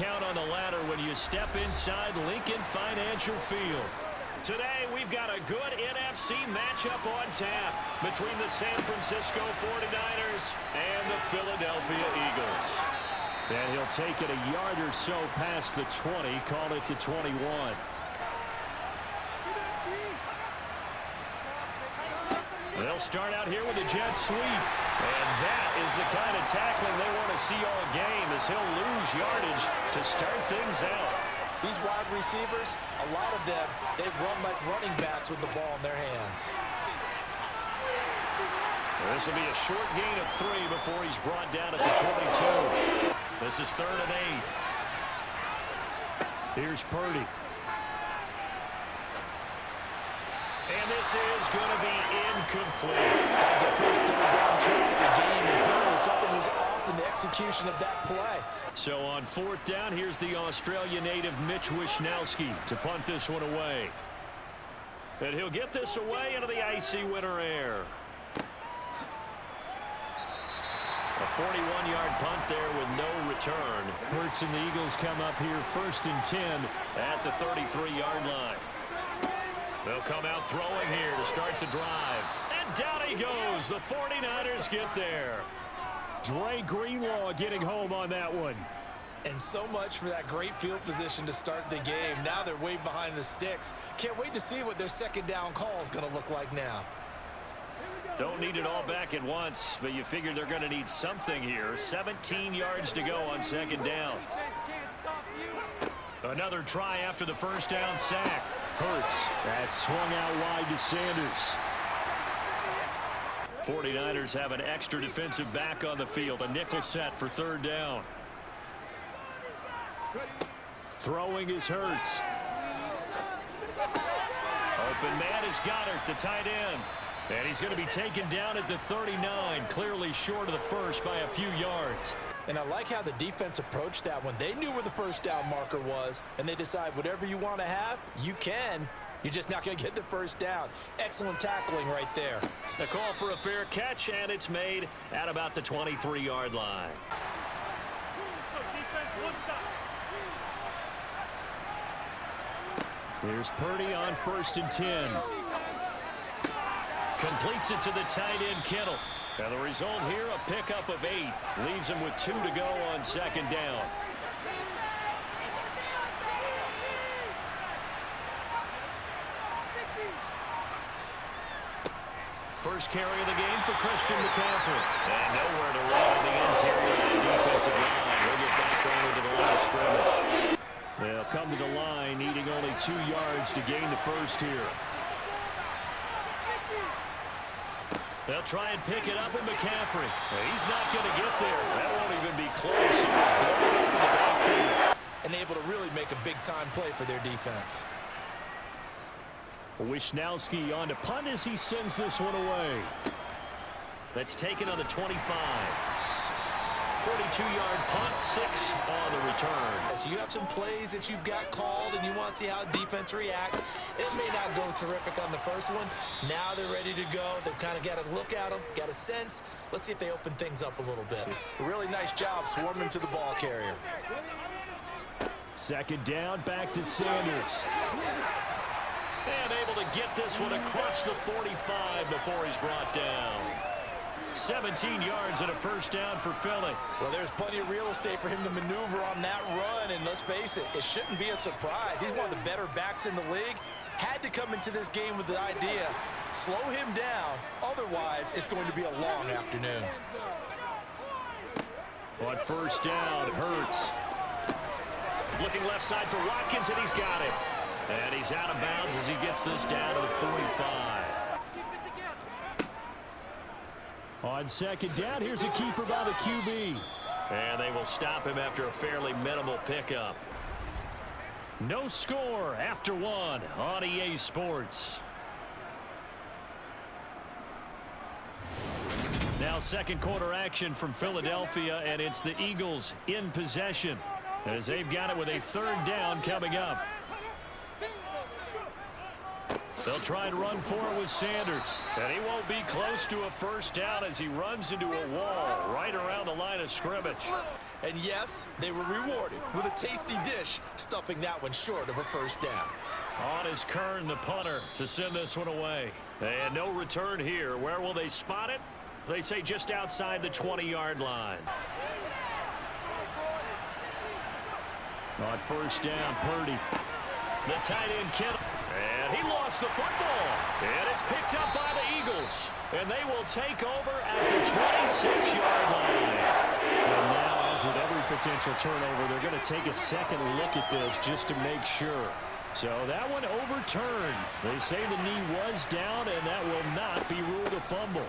count on the ladder when you step inside Lincoln Financial Field. Today, we've got a good NFC matchup on tap between the San Francisco 49ers and the Philadelphia Eagles. And he'll take it a yard or so past the 20, call it the 21. They'll start out here with a jet sweep. And that is the kind of tackling they want to see all game, as he'll lose yardage to start things out. These wide receivers, a lot of them, they've run like running backs with the ball in their hands. This will be a short gain of 3 before he's brought down at the 22. This is 3rd and 8. Here's Purdy. And this is going to be incomplete. That was a first third down try of the game, and clearly something was off in the execution of that play. So on 4th down, here's the Australia native Mitch Wishnowski to punt this one away. And he'll get this away into the icy winter air. A 41-yard punt there with no return. Hurts and the Eagles come up here 1st and 10 at the 33-yard line. They'll come out throwing here to start the drive. And down he goes. The 49ers get there. Dre Greenlaw getting home on that one. And so much for that great field position to start the game. Now they're way behind the sticks. Can't wait to see what their second down call is going to look like now. Don't need it all back at once, but you figure they're going to need something here. 17 yards to go on 2nd down. Another try after the first down sack. Hurts. That swung out wide to Sanders. 49ers have an extra defensive back on the field. A nickel set for 3rd down. Throwing is Hurts. Open man is Goddard, the tight end. And he's going to be taken down at the 39, clearly short of the first by a few yards. And I like how the defense approached that one. They knew where the first down marker was, and they decide whatever you want to have, you can. You're just not going to get the first down. Excellent tackling right there. The call for a fair catch, and it's made at about the 23-yard line. Here's Purdy on 1st and 10. Completes it to the tight end, Kittle. Now the result here, a pickup of 8. Leaves him with 2 to go on 2nd down. First carry of the game for Christian McCaffrey. And nowhere to run in the interior of the defensive line. He'll get back over to the line of scrimmage. They'll come to the line, needing only 2 yards to gain the first here. They'll try and pick it up with McCaffrey. He's not going to get there. That won't even be close. He was blown into the backfield. And able to really make a big-time play for their defense. Wishnowski on to punt as he sends this one away. That's taken on the 25. 42-yard punt, 6 on the return. So you have some plays that you've got called, and you want to see how defense reacts. It may not go terrific on the first one. Now they're ready to go. They've kind of got to look at them, got a sense. Let's see if they open things up a little bit. Really nice job swarming to the ball carrier. 2nd down, back to Sanders. And able to get this one across the 45 before he's brought down. 17 yards and a first down for Philly. Well, there's plenty of real estate for him to maneuver on that run, and let's face it, it shouldn't be a surprise. He's one of the better backs in the league. Had to come into this game with the idea, slow him down, otherwise it's going to be a long afternoon. On 1st down, Hurts. Looking left side for Watkins, and he's got it. And he's out of bounds as he gets this down to the 45. On 2nd down, here's a keeper by the QB. And they will stop him after a fairly minimal pickup. No score after 1 on EA Sports. Now 2nd quarter action from Philadelphia, and it's the Eagles in possession as they've got it with a 3rd down coming up. They'll try and run for it with Sanders. And he won't be close to a first down as he runs into a wall right around the line of scrimmage. And yes, they were rewarded with a tasty dish, stuffing that one short of a first down. On is Kern, the punter, to send this one away. And no return here. Where will they spot it? They say just outside the 20-yard line. On first down, Purdy. The tight end, Kittle. And he lost the football. And it's picked up by the Eagles. And they will take over at the 26-yard line. And now, as with every potential turnover, they're going to take a second look at this just to make sure. So that one overturned. They say the knee was down, and that will not be ruled a fumble.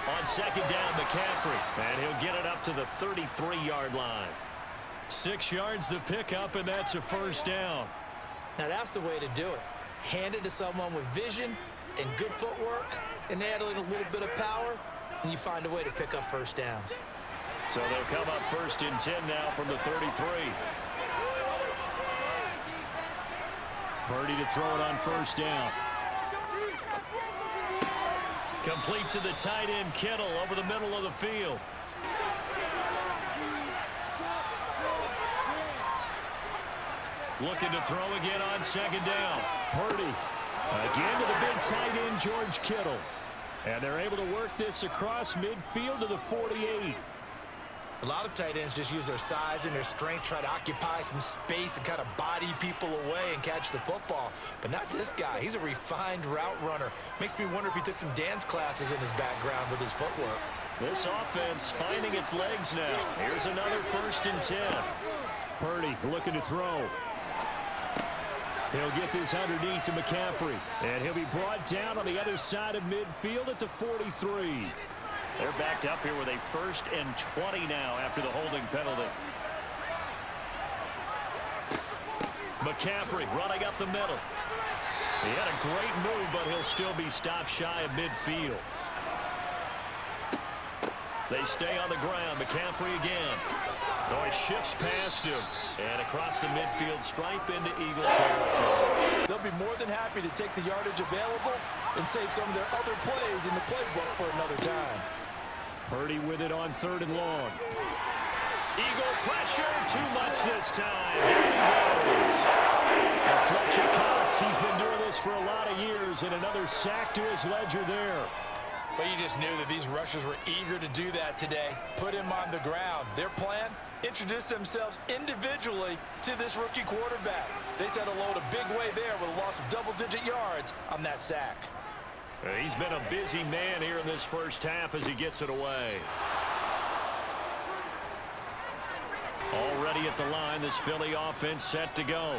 On second down, McCaffrey. And he'll get it up to the 33-yard line. 6 yards the pickup, and that's a first down. Now that's the way to do it. Hand it to someone with vision and good footwork, and add in a little bit of power, and you find a way to pick up first downs. So they'll come up first and 10 now from the 33. Purdy to throw it on first down. Complete to the tight end, Kittle, over the middle of the field. Looking to throw again on second down. Purdy again to the big tight end, George Kittle. And they're able to work this across midfield to the 48. A lot of tight ends just use their size and their strength, try to occupy some space and kind of body people away and catch the football. But not this guy. He's a refined route runner. Makes me wonder if he took some dance classes in his background with his footwork. This offense finding its legs now. Here's another first and 10. Purdy looking to throw. He'll get this underneath to McCaffrey. And he'll be brought down on the other side of midfield at the 43. They're backed up here with a first and 20 now after the holding penalty. McCaffrey running up the middle. He had a great move, but he'll still be stopped shy of midfield. They stay on the ground. McCaffrey again. Oh, he shifts past him. And across the midfield stripe into Eagle territory. They'll be more than happy to take the yardage available and save some of their other plays in the playbook for another time. Purdy with it on third and long. Eagle pressure. Too much this time. Down he goes. And Fletcher Cox, he's been doing this for a lot of years, and another sack to his ledger there. But you just knew that these rushers were eager to do that today. Put him on the ground. Their plan? Introduce themselves individually to this rookie quarterback. They set a load a big way there with a loss of double-digit yards on that sack. He's been a busy man here in this first half as he gets it away. Already at the line, this Philly offense set to go.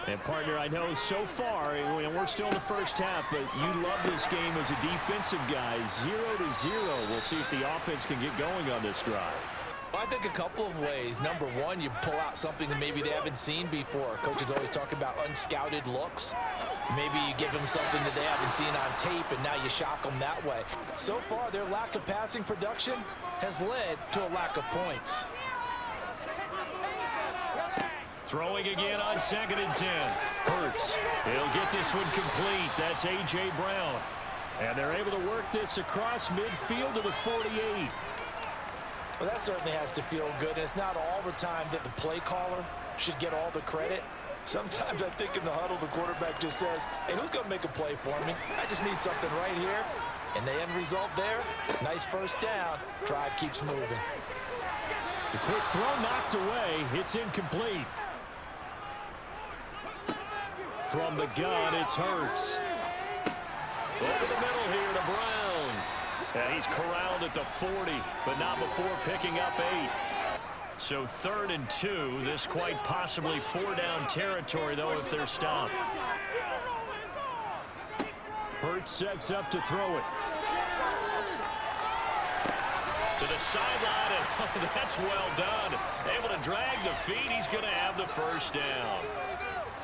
And, partner, I know so far, and we're still in the first half, but you love this game as a defensive guy. 0-0. We'll see if the offense can get going on this drive. Well, I think a couple of ways. Number one, you pull out something that maybe they haven't seen before. Coaches always talk about unscouted looks. Maybe you give them something that they haven't seen on tape, and now you shock them that way. So far, their lack of passing production has led to a lack of points. Throwing again on second and 10. Hurts. He'll get this one complete. That's A.J. Brown. And they're able to work this across midfield to the 48. Well, that certainly has to feel good. And it's not all the time that the play caller should get all the credit. Sometimes I think in the huddle, the quarterback just says, hey, who's going to make a play for me? I just need something right here. And the end result there, nice first down. Drive keeps moving. The quick throw knocked away. It's incomplete. From the gun, it's Hurts. Over the middle here to Brown. And he's corralled at the 40, but not before picking up 8. So 3rd and 2. This quite possibly 4-down territory, though, if they're stopped. Hurts sets up to throw it. To the sideline, and oh, that's well done. Able to drag the feet. He's going to have the first down.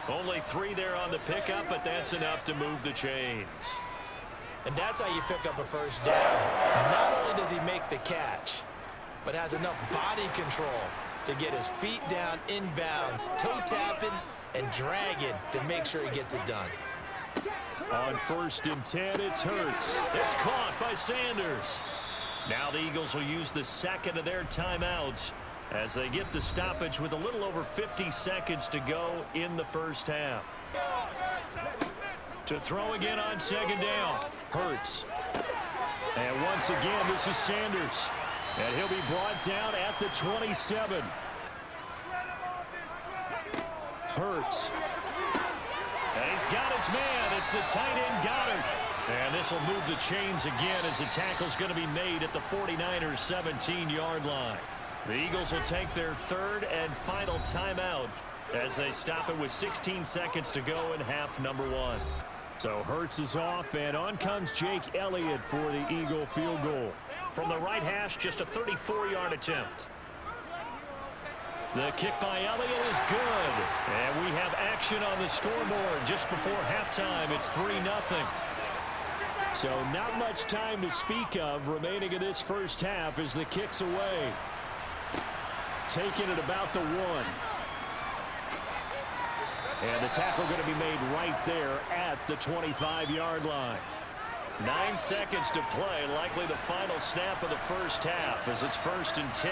Only 3 there on the pickup, but that's enough to move the chains. And that's how you pick up a first down. Not only does he make the catch, but has enough body control to get his feet down inbounds, toe tapping and dragging to make sure he gets it done. On 1st and 10, it's Hurts. It's caught by Sanders. Now the Eagles will use the second of their timeouts as they get the stoppage with a little over 50 seconds to go in the first half. To throw again on 2nd down. Hurts. And once again, this is Sanders. And he'll be brought down at the 27. Hurts. And he's got his man. It's the tight end Goddard. And this will move the chains again as the tackle's going to be made at the 49ers' 17-yard line. The Eagles will take their 3rd and final timeout as they stop it with 16 seconds to go in half number 1. So Hurts is off, and on comes Jake Elliott for the Eagle field goal. From the right hash, just a 34-yard attempt. The kick by Elliott is good. And we have action on the scoreboard just before halftime. It's 3-0. So not much time to speak of remaining in this first half as the kick's away. Taking it about the 1. And the tackle going to be made right there at the 25-yard line. 9 seconds to play, likely the final snap of the first half as it's 1st and 10.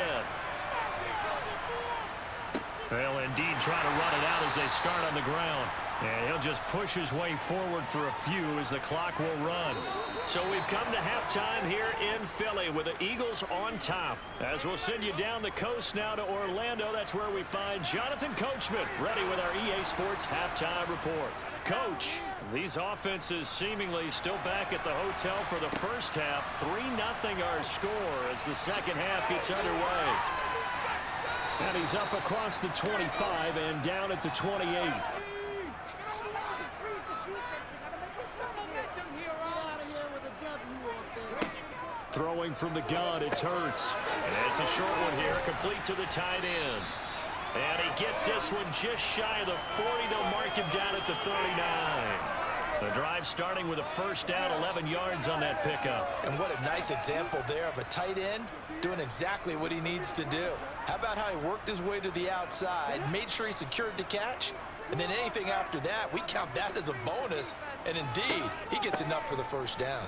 They'll indeed try to run it out as they start on the ground. And he'll just push his way forward for a few as the clock will run. So we've come to halftime here in Philly with the Eagles on top. As we'll send you down the coast now to Orlando, that's where we find Jonathan Coachman ready with our EA Sports halftime report. Coach, these offenses seemingly still back at the hotel for the first half. 3-0 our score as the second half gets underway. And he's up across the 25 and down at the 28. Throwing from the gun, it's Hurts. And it's a short one here, complete to the tight end. And he gets this one just shy of the 40. They'll mark him down at the 39. The drive starting with a first down, 11 yards on that pickup. And what a nice example there of a tight end doing exactly what he needs to do. How about how he worked his way to the outside, made sure he secured the catch, and then anything after that, we count that as a bonus. And indeed, he gets enough for the first down.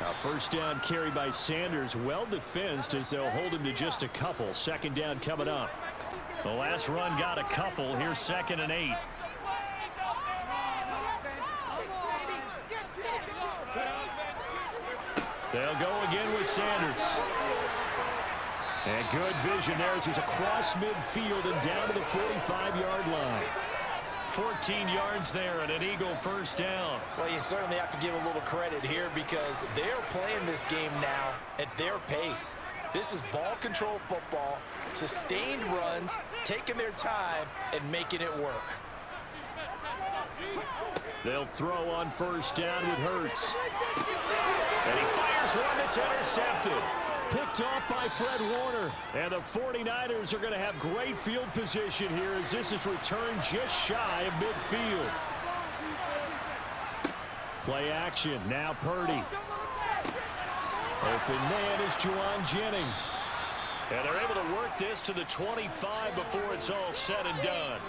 Now first down carry by Sanders, well defensed as they'll hold him to just a couple. 2nd down coming up. The last run got a couple. Here's 2nd and 8. They'll go again with Sanders. And good vision there as he's across midfield and down to the 45-yard line. 14 yards there and an Eagle first down. Well, you certainly have to give a little credit here because they're playing this game now at their pace. This is ball control football, sustained runs, taking their time and making it work. They'll throw on first down with Hurts. And he fires one that's intercepted. Picked off by Fred Warner. And the 49ers are going to have great field position here as this is returned just shy of midfield. Play action. Now Purdy. Open man is Juwan Jennings. And they're able to work this to the 25 before it's all said and done.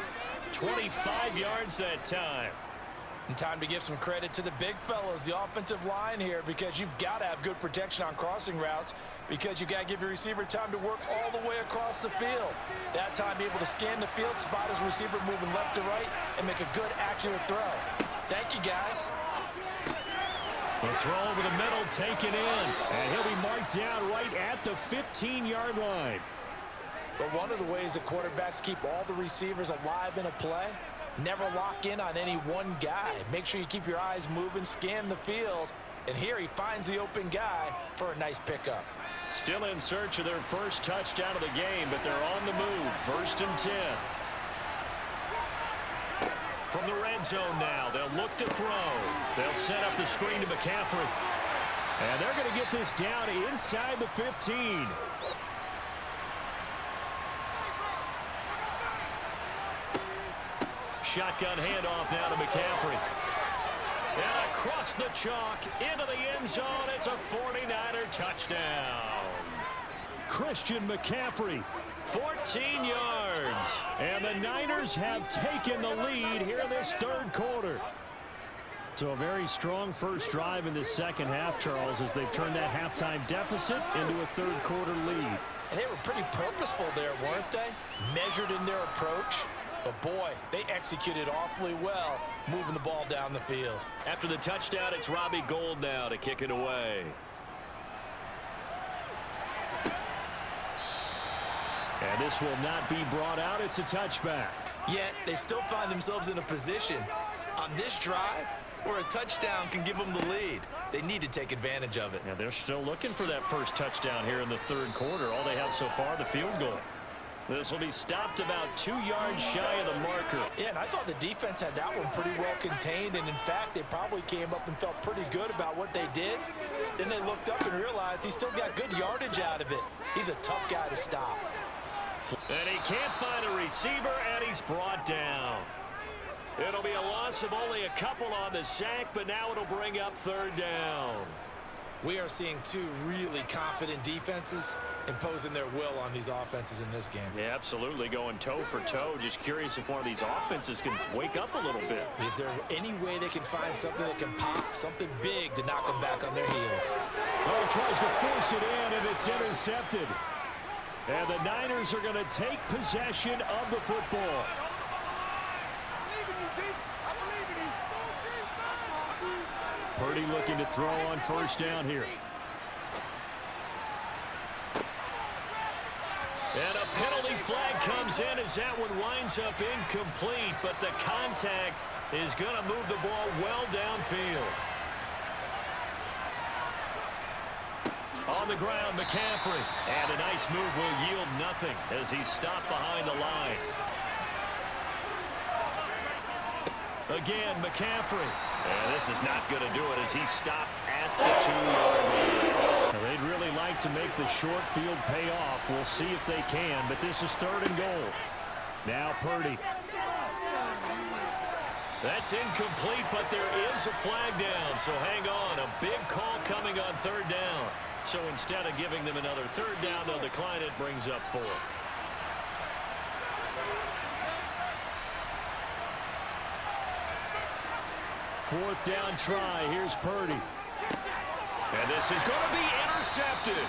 25 yards that time. And time to give some credit to the big fellows, the offensive line here, because you've got to have good protection on crossing routes because you've got to give your receiver time to work all the way across the field. That time, be able to scan the field, spot his receiver moving left to right, and make a good, accurate throw. Thank you, guys. The throw over the middle taken in, and he'll be marked down right at the 15-yard line. But one of the ways that quarterbacks keep all the receivers alive in a play, never lock in on any one guy. Make sure you keep your eyes moving, scan the field, and here he finds the open guy for a nice pickup. Still in search of their first touchdown of the game, but they're on the move. 1st and 10. From the red zone now, they'll look to throw. They'll set up the screen to McCaffrey. And they're going to get this down inside the 15. Shotgun handoff now to McCaffrey. And across the chalk into the end zone. It's a 49er touchdown. Christian McCaffrey, 14 yards. And the Niners have taken the lead here in this third quarter. So a very strong first drive in this second half, Charles, as they've turned that halftime deficit into a third-quarter lead. And they were pretty purposeful there, weren't they? Measured in their approach. But, boy, they executed awfully well moving the ball down the field. After the touchdown, it's Robbie Gould now to kick it away. And this will not be brought out. It's a touchback. Yet they still find themselves in a position on this drive where a touchdown can give them the lead. They need to take advantage of it. Yeah, they're still looking for that first touchdown here in the third quarter. All they have so far, the field goal. This will be stopped about 2 yards shy of the marker. Yeah, and I thought the defense had that one pretty well contained, and in fact, they probably came up and felt pretty good about what they did. Then they looked up and realized he still got good yardage out of it. He's a tough guy to stop. And he can't find a receiver, and he's brought down. It'll be a loss of only a couple on the sack, but now it'll bring up third down. We are seeing two really confident defenses imposing their will on these offenses in this game. Yeah, absolutely, going toe for toe. Just curious if one of these offenses can wake up a little bit. Is there any way they can find something that can pop, something big to knock them back on their heels? Oh, he tries to force it in, and it's intercepted. And the Niners are going to take possession of the football. Purdy looking to throw on first down here. And a penalty flag comes in as that one winds up incomplete, but the contact is going to move the ball well downfield. On the ground, McCaffrey. And a nice move will yield nothing as he's stopped behind the line. Again, McCaffrey. And this is not going to do it as he's stopped at the 2-yard line. They'd really like to make the short field pay off. We'll see if they can, but this is third and goal. Now Purdy. That's incomplete, but there is a flag down, so hang on. A big call coming on third down. So instead of giving them another third down, they'll decline it, brings up 4. Fourth down try. Here's Purdy. And this is going to be intercepted.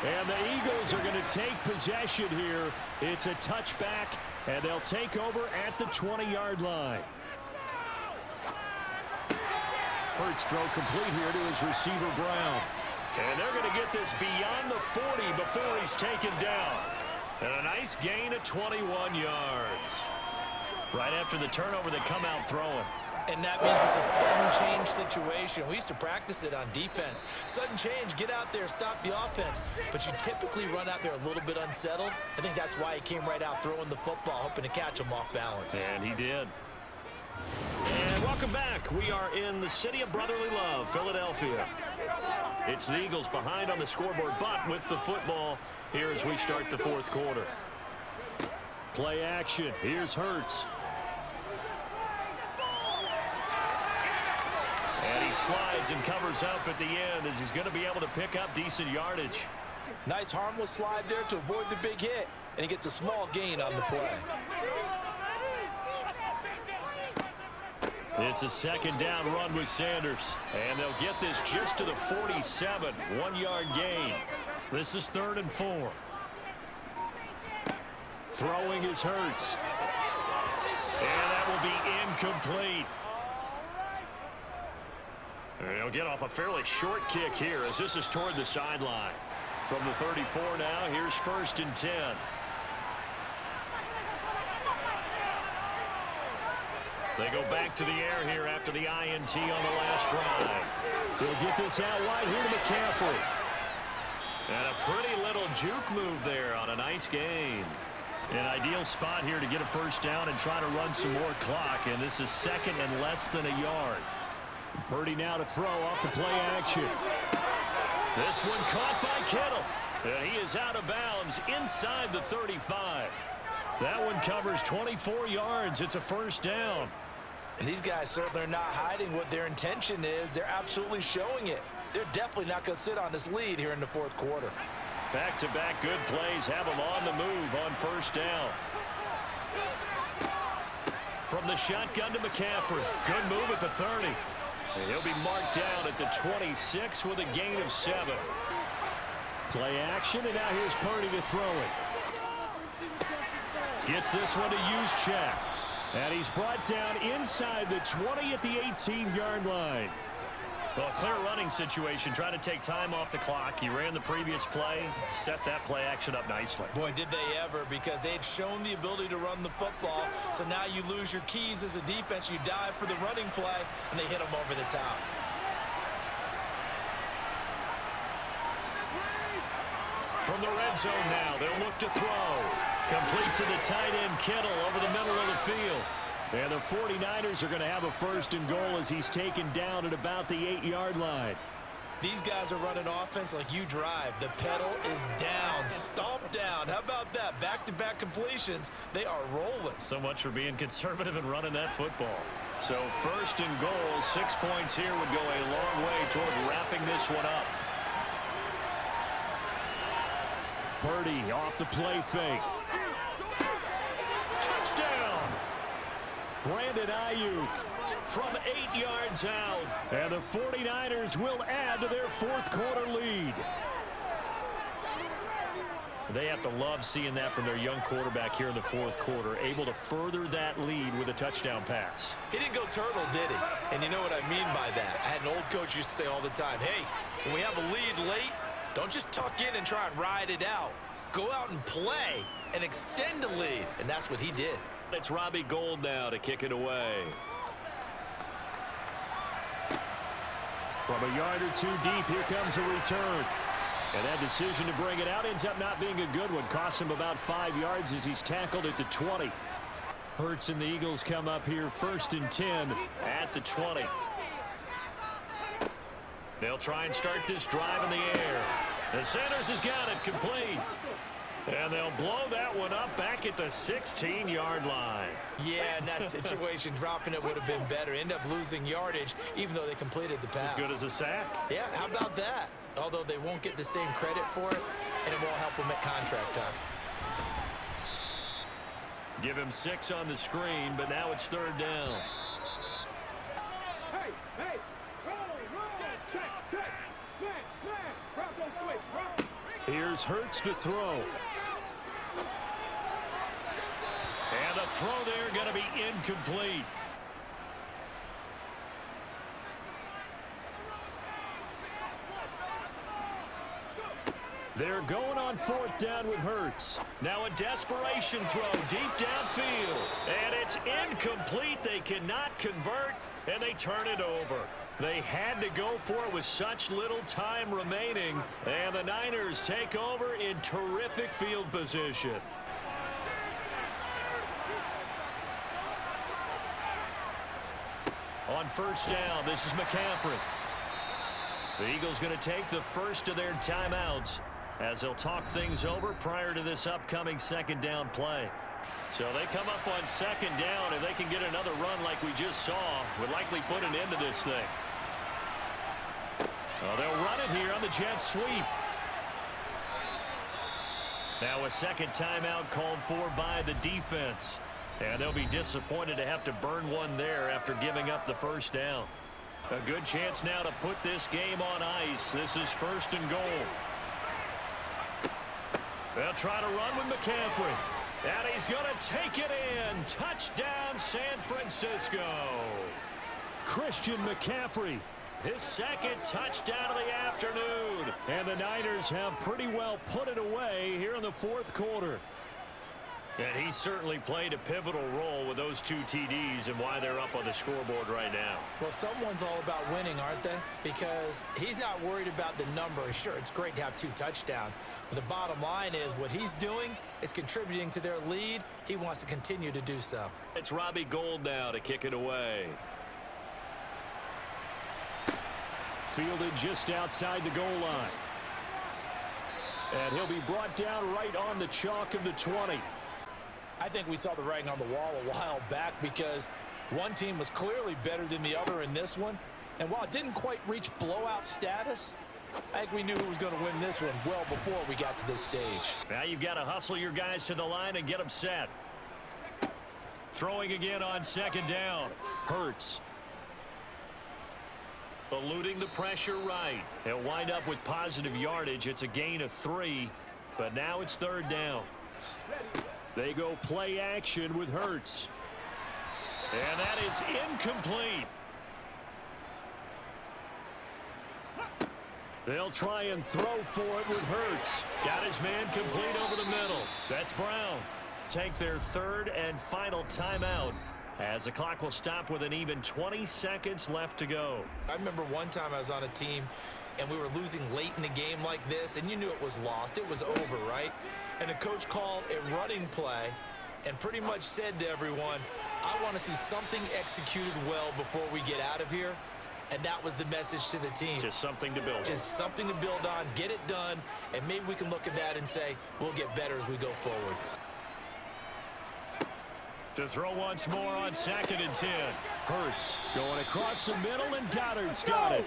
And the Eagles are going to take possession here. It's a touchback, and they'll take over at the 20-yard line. Hurts throw complete here to his receiver, Brown. And they're going to get this beyond the 40 before he's taken down. And a nice gain of 21 yards. Right after the turnover, they come out throwing. And that means it's a sudden change situation. We used to practice it on defense. Sudden change, get out there, stop the offense. But you typically run out there a little bit unsettled. I think that's why he came right out throwing the football, hoping to catch him off balance. And he did. And welcome back. We are in the city of brotherly love, Philadelphia. It's the Eagles behind on the scoreboard, but with the football here as we start the fourth quarter. Play action. Here's Hurts. And he slides and covers up at the end as he's going to be able to pick up decent yardage. Nice harmless slide there to avoid the big hit, and he gets a small gain on the play. It's a second down run with Sanders. And they'll get this just to the 47. 1-yard gain. This is 3rd and 4. Throwing is Hurts. And that will be incomplete. And he'll get off a fairly short kick here as this is toward the sideline. From the 34 now, here's 1st and 10. They go back to the air here after the INT on the last drive. They'll get this out wide here to McCaffrey. And a pretty little juke move there on a nice gain. An ideal spot here to get a first down and try to run some more clock. And this is 2nd and less than a yard. Purdy now to throw off the play action. This one caught by Kittle. And he is out of bounds inside the 35. That one covers 24 yards. It's a first down. And these guys certainly are not hiding what their intention is. They're absolutely showing it. They're definitely not going to sit on this lead here in the fourth quarter. Back-to-back good plays have them on the move on first down. From the shotgun to McCaffrey. Good move at the 30. And he'll be marked down at the 26 with a gain of 7. Play action, and now here's Purdy to throw it. Gets this one to use check. And he's brought down inside the 20 at the 18-yard line. Well, clear running situation, trying to take time off the clock. He ran the previous play, set that play action up nicely. Boy, did they ever, because they had shown the ability to run the football. So now you lose your keys as a defense. You dive for the running play, and they hit him over the top. From the red zone now, they'll look to throw. Complete to the tight end, Kittle, over the middle of the field. And the 49ers are going to have a first and goal as he's taken down at about the 8-yard line. These guys are running offense like you drive. The pedal is down, stomp down. How about that? Back-to-back completions. They are rolling. So much for being conservative and running that football. So first and goal, 6 points here would go a long way toward wrapping this one up. Purdy off the play fake. Touchdown! Brandon Ayuk from 8 yards out. And the 49ers will add to their fourth-quarter lead. They have to love seeing that from their young quarterback here in the fourth quarter, able to further that lead with a touchdown pass. He didn't go turtle, did he? And you know what I mean by that. I had an old coach used to say all the time, hey, when we have a lead late, don't just tuck in and try and ride it out. Go out and play and extend the lead. And that's what he did. It's Robbie Gould now to kick it away. From a yard or two deep, here comes a return. And that decision to bring it out ends up not being a good one. Costs him about 5 yards as he's tackled at the 20. Hurts and the Eagles come up here first and 10 at the 20. They'll try and start this drive in the air. The Sanders has got it complete. And they'll blow that one up back at the 16-yard line. Yeah, in that situation, dropping it would have been better. End up losing yardage, even though they completed the pass. As good as a sack. Yeah, how about that? Although they won't get the same credit for it, and it won't help them at contract time. Give him 6 on the screen, but now it's third down. Hey, check. Here's Hurts to throw. And the throw there going to be incomplete. They're going on fourth down with Hurts. Now a desperation throw deep downfield. And it's incomplete. They cannot convert, and they turn it over. They had to go for it with such little time remaining. And the Niners take over in terrific field position. On first down, this is McCaffrey. The Eagles going to take the first of their timeouts as they'll talk things over prior to this upcoming second down play. So they come up on second down, and they can get another run like we just saw. Would likely put an end to this thing. Well, they'll run it here on the jet sweep. Now a second timeout called for by the defense. And they'll be disappointed to have to burn one there after giving up the first down. A good chance now to put this game on ice. This is first and goal. They'll try to run with McCaffrey. And he's going to take it in. Touchdown, San Francisco. Christian McCaffrey, his second touchdown of the afternoon. And the Niners have pretty well put it away here in the fourth quarter. And he certainly played a pivotal role with those 2 TDs and why they're up on the scoreboard right now. Well, someone's all about winning, aren't they? Because he's not worried about the number. Sure, it's great to have 2 touchdowns. But the bottom line is what he's doing is contributing to their lead. He wants to continue to do so. It's Robbie Gould now to kick it away. Fielded just outside the goal line. And he'll be brought down right on the chalk of the 20. I think we saw the writing on the wall a while back because one team was clearly better than the other in this one. And while it didn't quite reach blowout status, I think we knew who was going to win this one well before we got to this stage. Now you've got to hustle your guys to the line and get them set. Throwing again on second down. Hurts. Eluding the pressure right. He'll wind up with positive yardage. It's a gain of 3, but now it's 3rd down. They go play action with Hurts. And that is incomplete. They'll try and throw for it with Hurts. Got his man complete over the middle. That's Brown. Take their 3rd and final timeout, as the clock will stop with an even 20 seconds left to go. I remember one time I was on a team and we were losing late in the game like this, and you knew it was lost. It was over, right? And the coach called a running play and pretty much said to everyone, I want to see something executed well before we get out of here. And that was the message to the team. Just something to build on. Just something to build on, get it done, and maybe we can look at that and say, we'll get better as we go forward. To throw once more on 2nd and 10. Hurts going across the middle, and Goddard's got it.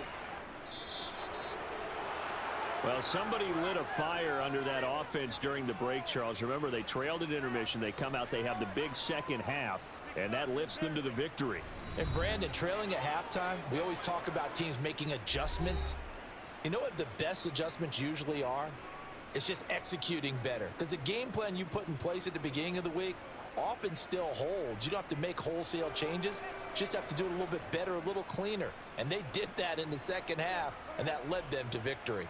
Well, somebody lit a fire under that offense during the break, Charles. Remember, they trailed at intermission. They come out, they have the big second half, and that lifts them to the victory. And Brandon, trailing at halftime, we always talk about teams making adjustments. You know what the best adjustments usually are? It's just executing better. Because the game plan you put in place at the beginning of the week often still holds. You don't have to make wholesale changes. Just have to do it a little bit better, a little cleaner. And they did that in the second half, and that led them to victory.